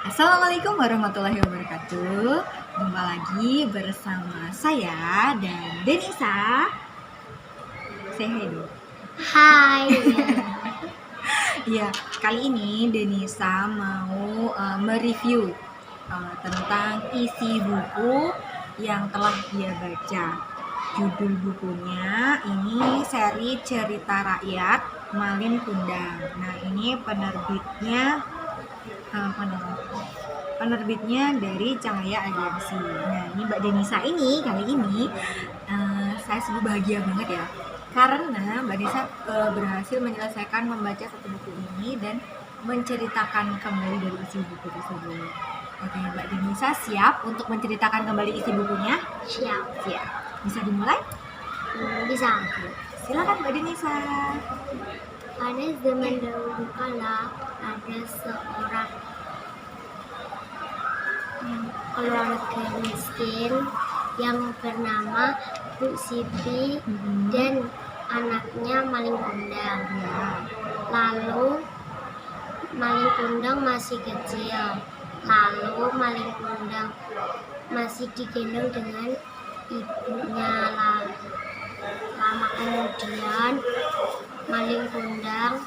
Assalamualaikum warahmatullahi wabarakatuh. Jumpa lagi bersama saya dan Denisa. Say hi dulu. Hai. Ya, kali ini Denisa mau mereview tentang isi buku yang telah dia baca. Judul bukunya ini seri cerita rakyat Malin Kundang. Nah, ini penerbitnya penerbitnya dari Cahaya Agensi. Nah, ini Mbak Denisa ini kali ini saya sungguh bahagia banget ya, karena Mbak Denisa berhasil menyelesaikan membaca satu buku ini dan menceritakan kembali dari isi buku tersebut. Oke, Mbak Denisa siap untuk menceritakan kembali isi bukunya? Siap. Siap. Bisa dimulai? Bisa. Silakan Mbak Denisa. Pada zaman dahulu kala ada seorang keluarga miskin yang bernama Bu Siti dan anaknya Malin Kundang. Lalu Malin Kundang masih kecil. Lalu Malin Kundang masih digendong dengan ibunya. Lama kemudian Malin Kundang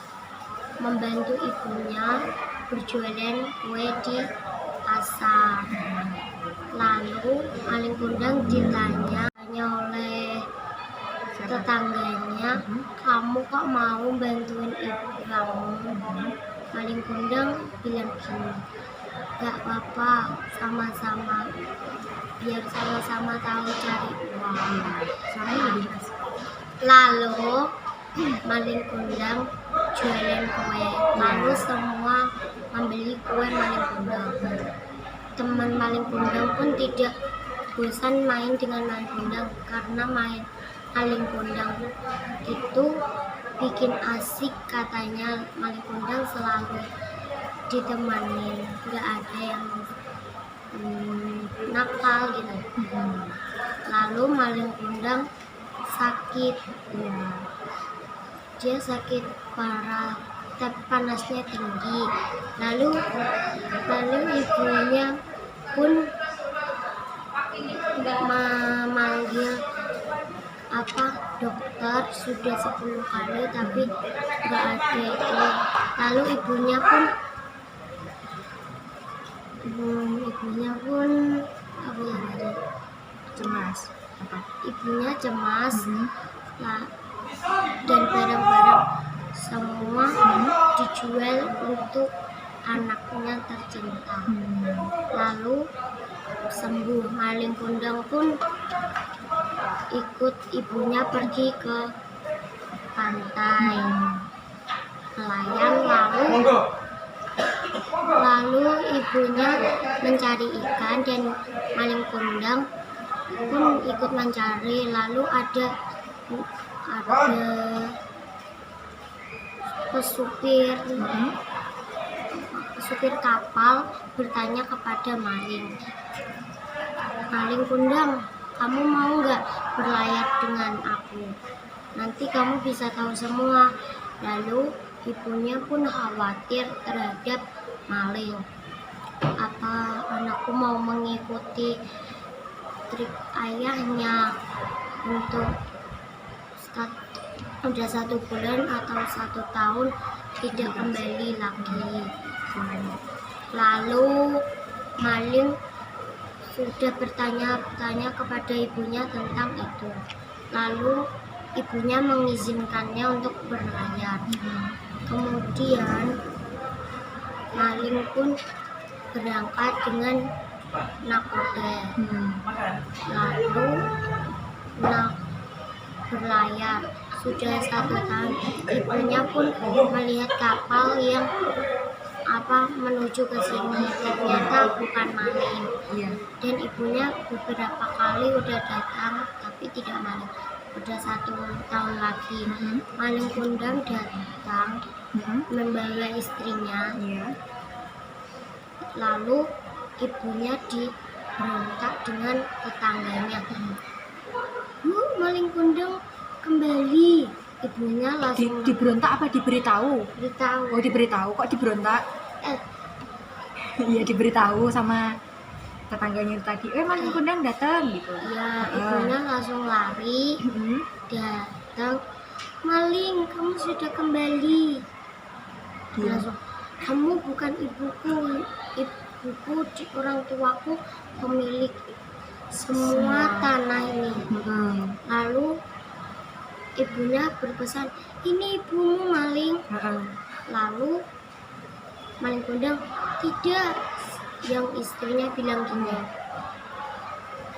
membantu ibunya berjualan kue di pasar. Lalu Malin Kundang ditanya oleh tetangganya, kamu kok mau bantuin ibu kamu? Malin Kundang bilang gini, gak apa-apa, sama-sama, biar sama-sama tahu cari uang. Lalu Malin Kundang jualan kue, lalu semua membeli kue Malin Kundang. Teman Malin Kundang pun tidak bosan main dengan Malin Kundang, karena Malin Kundang itu bikin asik, katanya. Malin Kundang selalu ditemani, nggak ada yang nakal gitu. Lalu Malin Kundang sakit, dia sakit parah, tapi panasnya tinggi. Lalu ibunya pun memanggil dokter sudah 10 kali tapi nggak ada itu. Lalu ibunya pun cemas. Ibunya cemas. Dan barang-barang semua dijual untuk anaknya tercinta. Lalu sembuh. Malin Kundang pun ikut ibunya pergi ke pantai nelayan. Lalu ibunya mencari ikan dan Malin Kundang pun ikut mencari. Lalu ada pesupir kapal bertanya kepada Malin Kundang, kamu mau nggak berlayar dengan aku? Nanti kamu bisa tahu semua. Lalu ibunya pun khawatir terhadap Malin. Apa anakku mau mengikuti trik ayahnya untuk udah 1 bulan atau 1 tahun tidak kembali lagi. Lalu Malin sudah bertanya-tanya kepada ibunya tentang itu. Lalu ibunya mengizinkannya untuk berlayar. Kemudian Malin pun berangkat dengan nakoda. Lalu berlayar. Sudah 1 tahun, ibunya pun melihat kapal yang menuju ke sini. Ternyata bukan Malin. Dan ibunya beberapa kali udah datang tapi tidak Malin. Udah 1 tahun lagi Malin Kundang datang membawa istrinya. Lalu ibunya diberontak dengan tetangganya. Malin Kundang kembali. Ibunya langsung Diberontak apa diberitahu? Beritahu. Oh, diberitahu. Kok diberontak? Iya, diberitahu sama tetangganya tadi, maling kundang datang gitu. Ya, ibunya langsung lari Mm-mm. datang, maling kamu sudah kembali. Iya. Langsung, kamu bukan ibuku, orang tuaku pemilik semua tanah ini. Mm-mm. Lalu ibunya berpesan, ini ibumu maling. Heeh. Lalu maling kundang, tidak. Yang istrinya bilang gini,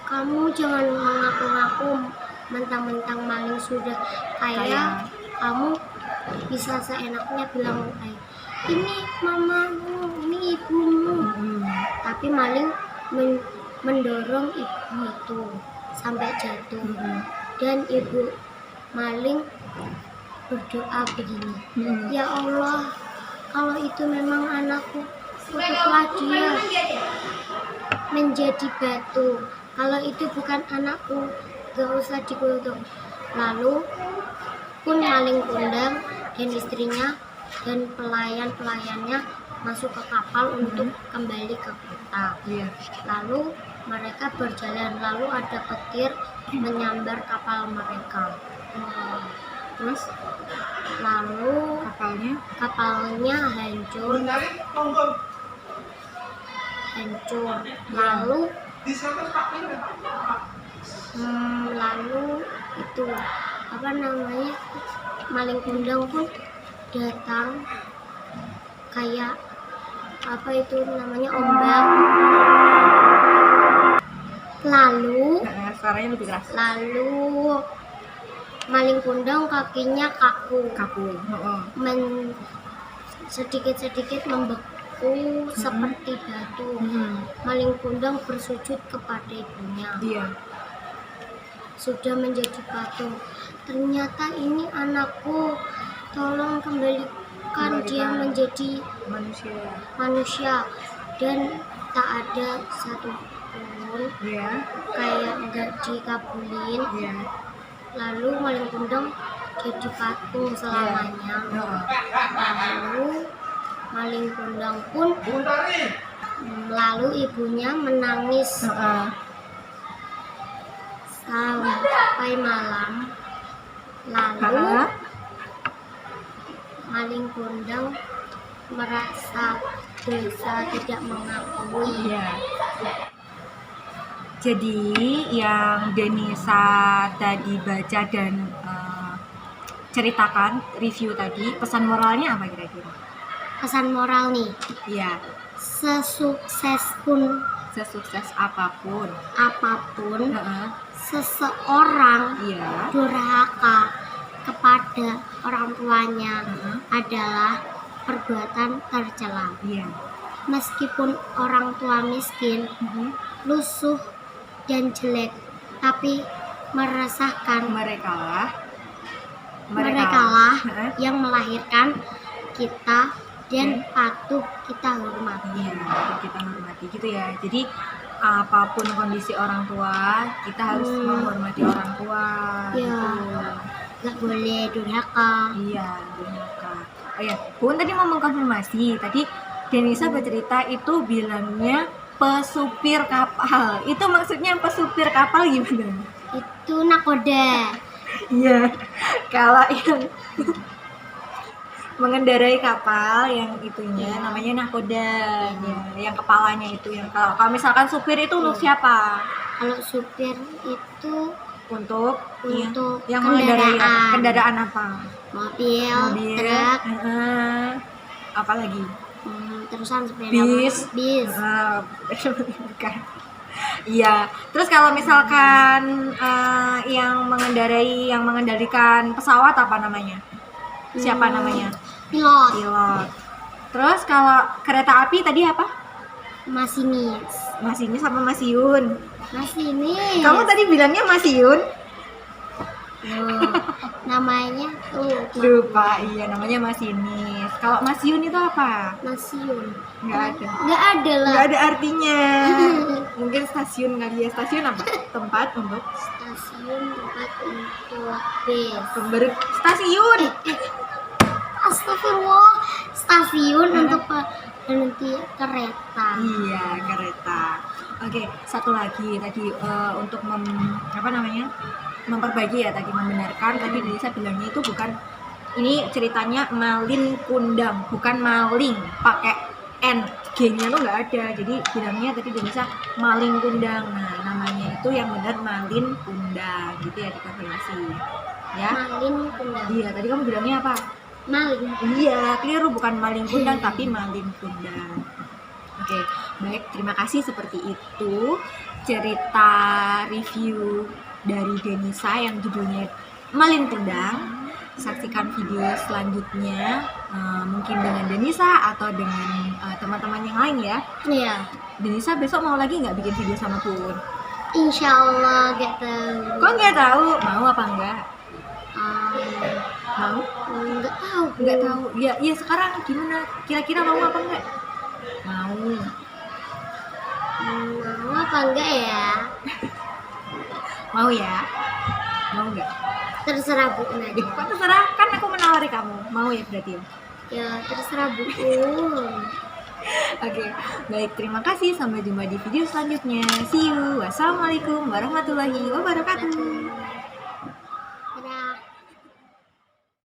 kamu jangan mengaku-ngaku mentang-mentang maling sudah kaya, kamu bisa seenaknya bilang ini mamamu, ini ibumu. Mm-mm. Tapi maling mendorong ibu itu sampai jatuh. Mm-mm. Dan ibu maling berdoa begini, Mm-mm. ya Allah, kalau itu memang anakku, kutuklah dia menjadi batu. Kalau itu bukan anakku, gak usah dikutuk. Lalu pun maling kundang dan istrinya dan pelayan-pelayannya masuk ke kapal untuk kembali ke kota. Iya. Lalu mereka berjalan, lalu ada petir menyambar kapal mereka. Terus Lalu kapalnya hancur. Lalu itu apa namanya, maling kundang pun datang kayak apa itu namanya, ombak. Lalu suaranya lebih keras. Maling kundang kakinya kaku. Heeh. Sedikit-sedikit membeku seperti batu. Maling kundang bersujud kepada ibunya. Iya. Sudah menjadi batu. Ternyata ini anakku. Tolong kembalikan dia menjadi manusia. Dan tak ada satupun kayak enggak dikabulin. Lalu maling kundang jadi patung selamanya. Lalu maling kundang pun lalu ibunya menangis sampai malam. Lalu maling kundang merasa dosa tidak mengakui. Jadi yang Denisa tadi baca dan ceritakan review tadi, pesan moralnya apa kira-kira? Pesan moral nih, Iya. sesukses apapun, seseorang iya, durhaka kepada orang tuanya adalah perbuatan tercela. Iya. Meskipun orang tua miskin, lusuh dan jelek, tapi meresahkan, mereka lah yang melahirkan kita dan patut kita hormati. Iya, patut kita hormati gitu ya. Jadi apapun kondisi orang tua, kita harus menghormati orang tua. Iya. Gitu. Gak boleh durhaka. Iya, durhaka. Oh ya, Bun tadi mau mengkonfirmasi. Tadi Denisa bercerita itu bilangnya pesupir kapal. Itu maksudnya pesupir kapal gimana? Itu nakoda. Iya. Kalau yang mengendarai kapal yang itunya namanya nakoda. Ya, yang kepalanya itu yang kalau misalkan supir itu untuk siapa? Kalau supir itu Untuk yang kendaraan. mengendarai kendaraan apa? Mobil, truk, apa lagi? terusan sepeda, Bis. Bukan. Iya. Terus kalau misalkan yang mengendalikan pesawat apa namanya? Siapa namanya? pilot. Terus kalau kereta api tadi apa? Masinis. Sama Masiun. Masinis. Kamu tadi bilangnya Masiun? Namanya Lupa. Iya, namanya masinis. Kalau Masiun itu apa? Masiun. Nggak ada lah. Nggak ada artinya. Mungkin stasiun kali ya. Stasiun apa? Tempat untuk Stasiun tempat untuk bis. Stasiun. Astagfirullah. Stasiun untuk nanti kereta. Iya, kereta. Oke, satu lagi tadi untuk memperbaiki ya tadi, membenarkan tadi Denisa bilangnya itu bukan, ini ceritanya Malin Kundang, bukan maling pakai N, G-nya tuh nggak ada, jadi bilangnya tadi Denisa Malin Kundang. Nah, namanya itu yang benar Malin Kundang, gitu ya, dikonfirmasi ya. Malin Kundang. Iya, tadi kamu bilangnya apa? Maling. Iya, keliru, bukan Malin Kundang tapi Malin Kundang. Oke, baik, terima kasih. Seperti itu cerita review dari Denisa yang judulnya Malin Kundang. Saksikan video selanjutnya, mungkin dengan Denisa atau dengan teman-teman yang lain ya. Iya. Denisa besok mau lagi nggak bikin video sama Pun? Insya Allah gak tahu. Kok nggak tahu? Mau apa enggak? Mau? Nggak tahu. Nggak tahu. Ya sekarang gimana? Kira-kira mau apa enggak? Mau. Mau apa enggak ya? Mau ya? Mau nggak? Terserah Bu aja. Kok terserah, kan aku menawari kamu. Mau ya berarti ya? Ya terserah Bu. Oke, baik, terima kasih. Sampai jumpa di video selanjutnya. See you. Wassalamualaikum warahmatullahi wabarakatuh.